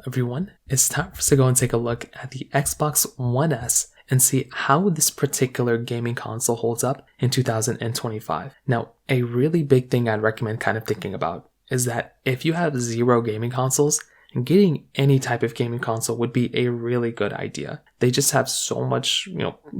everyone, it's time for us to go and take a look at the Xbox One S and see how this particular gaming console holds up in 2025. Now, a really big thing I'd recommend kind of thinking about is that if you have zero gaming consoles, getting any type of gaming console would be a really good idea. They just have so much,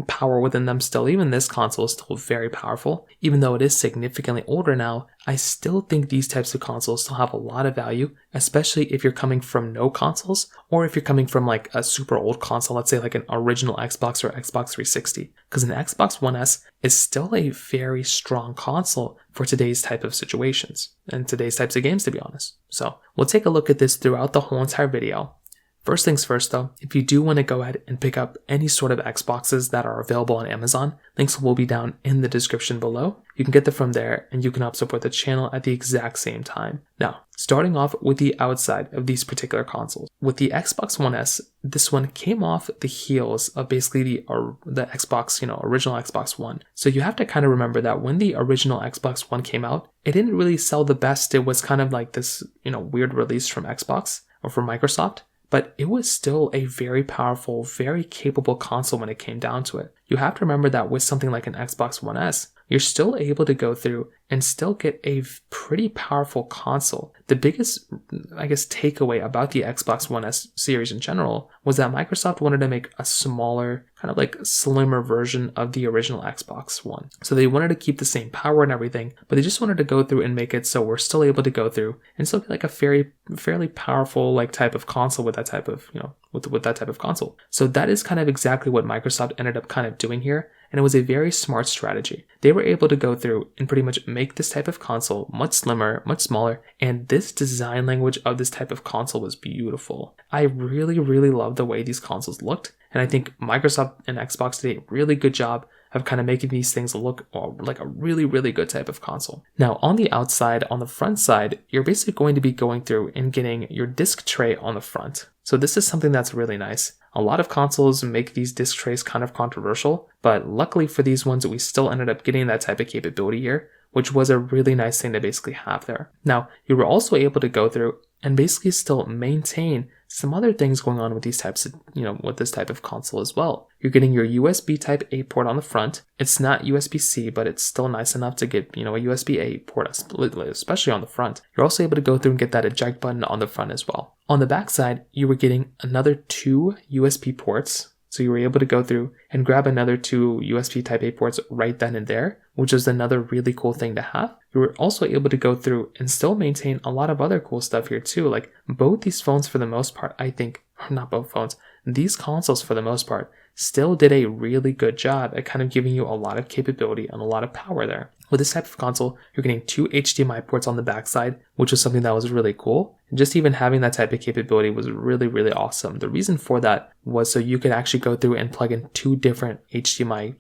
power within them still. Even this console is still very powerful. Even though it is significantly older now, I still think these types of consoles still have a lot of value, especially if you're coming from no consoles or if you're coming from like a super old console, let's say like an original Xbox or Xbox 360. Because an Xbox One S is still a very strong console for today's type of situations and today's types of games, to be honest. So we'll take a look at this throughout the whole entire video. First things first though, if you do want to go ahead and pick up any sort of Xboxes that are available on Amazon, links will be down in the description below. You can get them from there and you can help support the channel at the exact same time. Now, starting off with the outside of these particular consoles. With the Xbox One S, this one came off the heels of basically the Xbox, original Xbox One. So you have to kind of remember that when the original Xbox One came out, it didn't really sell the best. It was kind of like this, weird release from Xbox or from Microsoft. But it was still a very powerful, very capable console when it came down to it. You have to remember that with something like an Xbox One S, you're still able to go through and still get a pretty powerful console. The biggest, takeaway about the Xbox One S series in general was that Microsoft wanted to make a smaller, kind of like slimmer version of the original Xbox One. So they wanted to keep the same power and everything, but they just wanted to go through and make it so we're still able to go through and still get like a fairly powerful like type of console with that type of, with that type of console. So that is kind of exactly what Microsoft ended up kind of doing here. And it was a very smart strategy. They were able to go through and pretty much make this type of console much slimmer, much smaller, and this design language of this type of console was beautiful. I really, really love the way these consoles looked, and I think Microsoft and Xbox did a really good job of kind of making these things look like a really, really good type of console. Now, on the outside, on the front side, you're basically going to be going through and getting your disc tray on the front. So this is something that's really nice. A lot of consoles make these disc trays kind of controversial, but luckily for these ones, we still ended up getting that type of capability here, which was a really nice thing to basically have there. Now, you were also able to go through and basically still maintain some other things going on with these types of, with this type of console as well. You're getting your USB type A port on the front. It's not USB-C, but it's still nice enough to get, a USB-A port, especially on the front. You're also able to go through and get that eject button on the front as well. On the back side, you were getting another 2 USB ports. So you were able to go through and grab another 2 USB type A ports right then and there, which is another really cool thing to have. You were also able to go through and still maintain a lot of other cool stuff here too. Like both these phones for the most part, I think, not both phones, these consoles for the most part still did a really good job at kind of giving you a lot of capability and a lot of power there. With this type of console, you're getting 2 HDMI ports on the backside, which was something that was really cool. And just even having that type of capability was really, really awesome. The reason for that was so you could actually go through and plug in 2 different HDMI,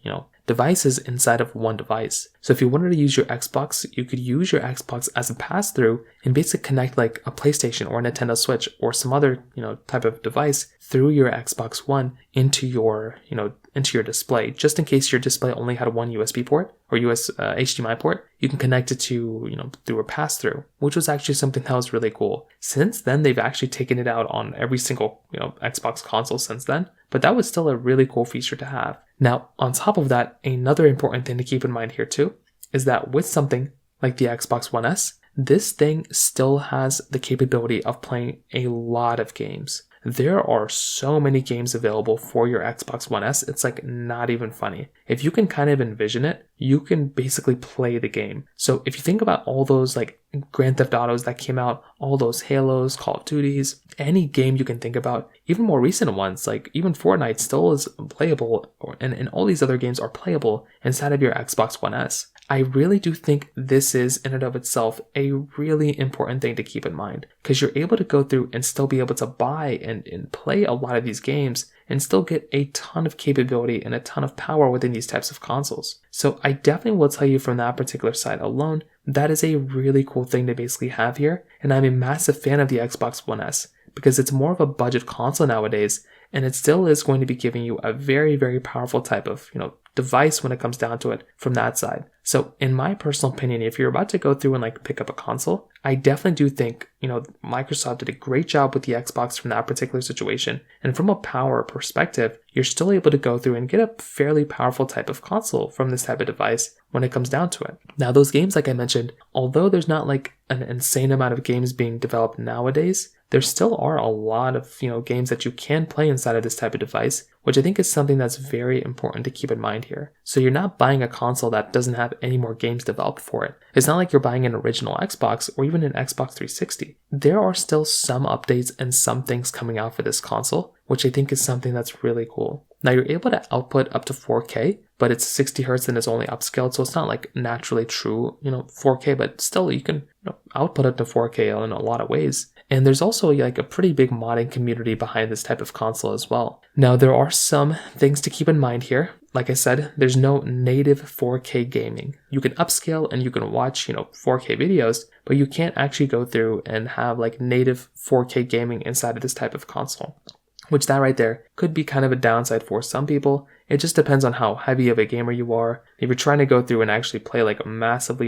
devices inside of one device. So if you wanted to use your Xbox, you could use your Xbox as a pass-through and basically connect like a PlayStation or a Nintendo Switch or some other, type of device through your Xbox One into your display. Just in case your display only had one USB port or HDMI port, you can connect it to, through a pass-through, which was actually something that was really cool. Since then, they've actually taken it out on every single, Xbox console since then, but that was still a really cool feature to have. Now, on top of that, another important thing to keep in mind here too, is that with something like the Xbox One S, this thing still has the capability of playing a lot of games. There are so many games available for your Xbox One S, it's like not even funny. If you can kind of envision it, you can basically play the game. So if you think about all those like Grand Theft Autos that came out, all those Halos, Call of Duties, any game you can think about, even more recent ones, like even Fortnite still is playable, and all these other games are playable inside of your Xbox One S. I really do think this is in and of itself a really important thing to keep in mind, because you're able to go through and still be able to buy and play a lot of these games and still get a ton of capability and a ton of power within these types of consoles. So I definitely will tell you from that particular side alone, that is a really cool thing to basically have here, and I'm a massive fan of the Xbox One S. because it's more of a budget console nowadays, and it still is going to be giving you a very, very powerful type of, device when it comes down to it from that side. So in my personal opinion, if you're about to go through and like pick up a console, I definitely do think, Microsoft did a great job with the Xbox from that particular situation. And from a power perspective, you're still able to go through and get a fairly powerful type of console from this type of device when it comes down to it. Now, those games, like I mentioned, although there's not like an insane amount of games being developed nowadays, there still are a lot of, games that you can play inside of this type of device, which I think is something that's very important to keep in mind here. So you're not buying a console that doesn't have any more games developed for it. It's not like you're buying an original Xbox or even an Xbox 360. There are still some updates and some things coming out for this console, which I think is something that's really cool. Now you're able to output up to 4K, but it's 60 Hertz and it's only upscaled, so it's not like naturally true, 4K, but still you can output up to 4K in a lot of ways. And there's also like a pretty big modding community behind this type of console as well. Now there are some things to keep in mind here. Like I said, there's no native 4K gaming. You can upscale and you can watch, 4K videos, but you can't actually go through and have like native 4K gaming inside of this type of console. Which that right there could be kind of a downside for some people. It just depends on how heavy of a gamer you are. If you're trying to go through and actually play like a massive,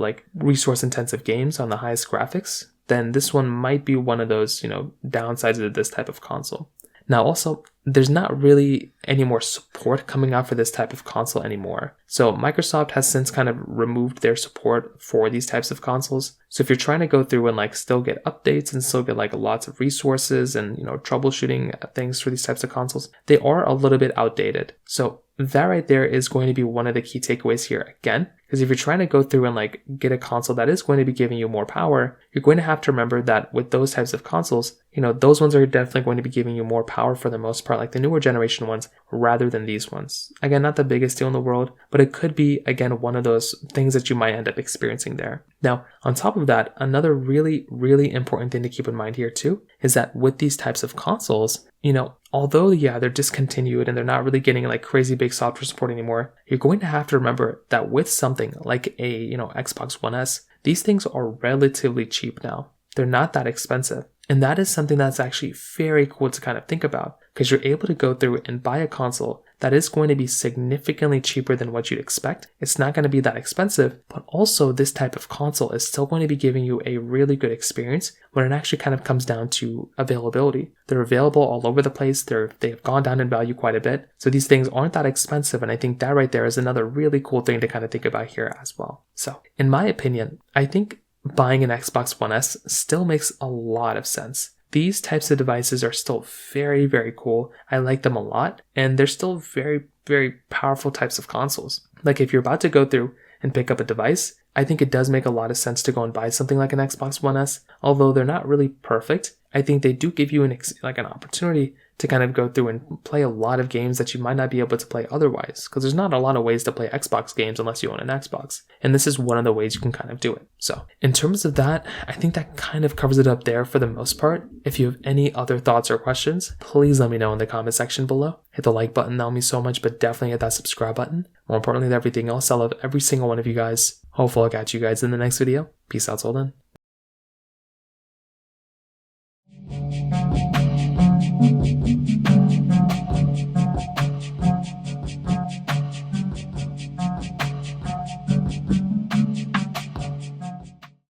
like resource intensive games on the highest graphics, then this one might be one of those, downsides of this type of console. Now also, there's not really any more support coming out for this type of console anymore. So Microsoft has since kind of removed their support for these types of consoles. So if you're trying to go through and like still get updates and still get like lots of resources and, troubleshooting things for these types of consoles, they are a little bit outdated. So that right there is going to be one of the key takeaways here again. Because if you're trying to go through and like get a console that is going to be giving you more power, you're going to have to remember that with those types of consoles, those ones are definitely going to be giving you more power for the most part, like the newer generation ones, rather than these ones. Again, not the biggest deal in the world, but it could be, again, one of those things that you might end up experiencing there. Now, on top of that, another really, really important thing to keep in mind here too, is that with these types of consoles, although, they're discontinued and they're not really getting like crazy big software support anymore, you're going to have to remember that with something like a, Xbox One S, these things are relatively cheap now. They're not that expensive. And that is something that's actually very cool to kind of think about, because you're able to go through and buy a console that is going to be significantly cheaper than what you'd expect. It's not going to be that expensive, but also this type of console is still going to be giving you a really good experience when it actually kind of comes down to availability. They're available all over the place. They've gone down in value quite a bit. So these things aren't that expensive. And I think that right there is another really cool thing to kind of think about here as well. So in my opinion, I think buying an Xbox One S still makes a lot of sense. These types of devices are still very, very cool. I like them a lot, and they're still very, very powerful types of consoles. Like if you're about to go through and pick up a device, I think it does make a lot of sense to go and buy something like an Xbox One S. Although they're not really perfect, I think they do give you an opportunity to kind of go through and play a lot of games that you might not be able to play otherwise, because there's not a lot of ways to play Xbox games unless you own an Xbox, and this is one of the ways you can kind of do it. So in terms of that, I think that kind of covers it up there for the most part. If you have any other thoughts or questions, please let me know in the comment section below. Hit the like button, that'll mean so much, but definitely hit that subscribe button. More importantly than everything else, I love every single one of you guys. Hopefully I'll catch you guys in the next video. Peace out till then.